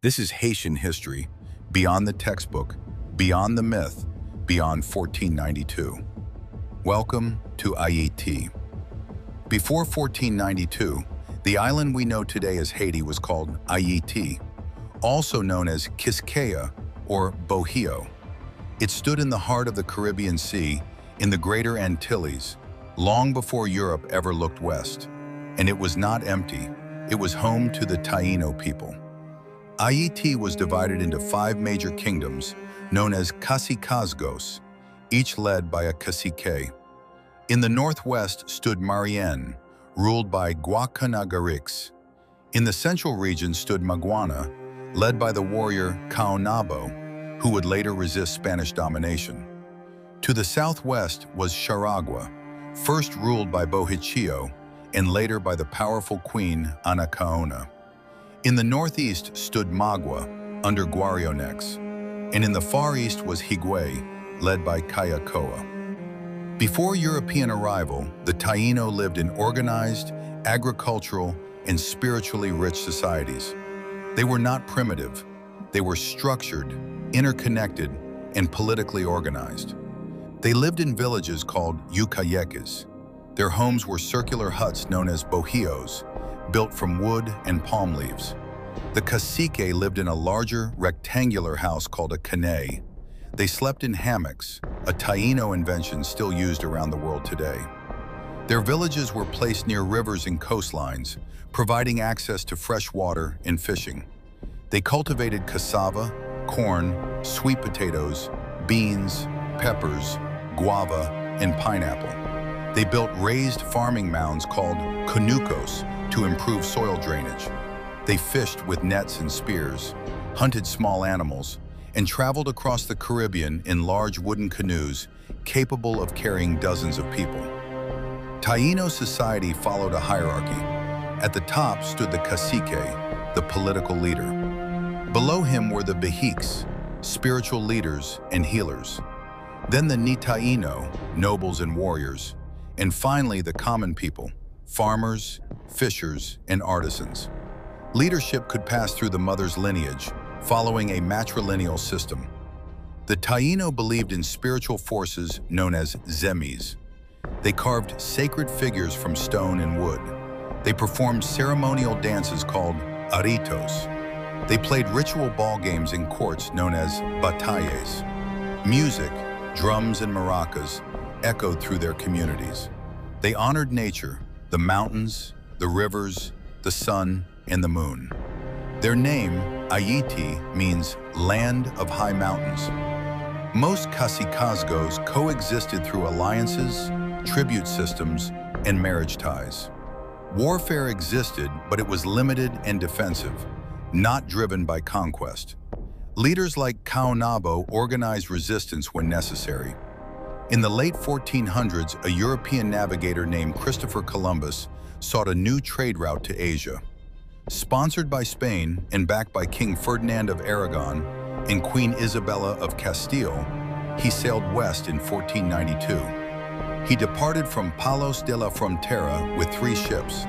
This is Haitian history, beyond the textbook, beyond the myth, beyond 1492. Welcome to Ayiti. Before 1492, the island we know today as Haiti was called Ayiti, also known as Quisqueya or Bohio. It stood in the heart of the Caribbean Sea in the Greater Antilles, long before Europe ever looked west. And it was not empty. It was home to the Taíno people. Ayiti was divided into 5 major kingdoms, known as cacicazgos, each led by a cacique. In the northwest stood Marién, ruled by Guacanagarics. In the central region stood Maguana, led by the warrior Caonabo, who would later resist Spanish domination. To the southwest was Xaragua, first ruled by Bohichio, and later by the powerful queen Anacaona. In the northeast stood Magua, under Guarionex, and in the far east was Higüey, led by Cayacoa. Before European arrival, the Taíno lived in organized, agricultural, and spiritually rich societies. They were not primitive. They were structured, interconnected, and politically organized. They lived in villages called ucayeques. Their homes were circular huts known as bohios, built from wood and palm leaves. The cacique lived in a larger, rectangular house called a canoe. They slept in hammocks, a Taíno invention still used around the world today. Their villages were placed near rivers and coastlines, providing access to fresh water and fishing. They cultivated cassava, corn, sweet potatoes, beans, peppers, guava, and pineapple. They built raised farming mounds called conucos to improve soil drainage. They fished with nets and spears, hunted small animals, and traveled across the Caribbean in large wooden canoes capable of carrying dozens of people. Taíno society followed a hierarchy. At the top stood the cacique, the political leader. Below him were the behiques, spiritual leaders and healers. Then the Taíno, nobles and warriors. And finally, the common people, farmers, fishers, and artisans. Leadership could pass through the mother's lineage, following a matrilineal system. The Taíno believed in spiritual forces known as zemís. They carved sacred figures from stone and wood. They performed ceremonial dances called aritos. They played ritual ball games in courts known as batalles. Music, drums and maracas, echoed through their communities. They honored nature, the mountains, the rivers, the sun, and the moon. Their name, Ayiti, means land of high mountains. Most cacicazgos coexisted through alliances, tribute systems, and marriage ties. Warfare existed, but it was limited and defensive, not driven by conquest. Leaders like Caonabo organized resistance when necessary. In the late 1400s, a European navigator named Christopher Columbus sought a new trade route to Asia. Sponsored by Spain and backed by King Ferdinand of Aragon and Queen Isabella of Castile, he sailed west in 1492. He departed from Palos de la Frontera with 3 ships,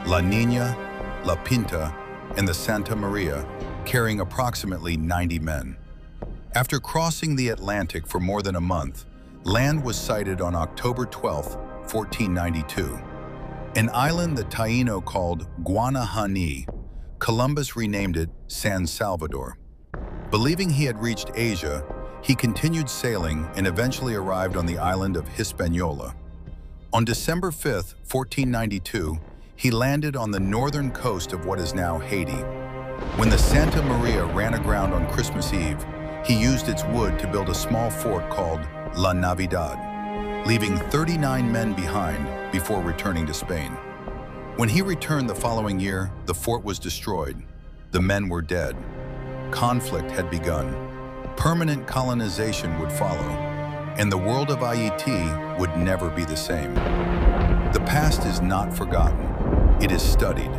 La Niña, La Pinta, and the Santa María, carrying approximately 90 men. After crossing the Atlantic for more than a month, land was sighted on October 12, 1492. An island the Taíno called Guanahani, Columbus renamed it San Salvador. Believing he had reached Asia, he continued sailing and eventually arrived on the island of Hispaniola. On December 5, 1492, he landed on the northern coast of what is now Haiti. When the Santa Maria ran aground on Christmas Eve, he used its wood to build a small fort called La Navidad, leaving 39 men behind before returning to Spain. When he returned the following year, the fort was destroyed. The men were dead. Conflict had begun. Permanent colonization would follow, and the world of Ayiti would never be the same. The past is not forgotten. It is studied.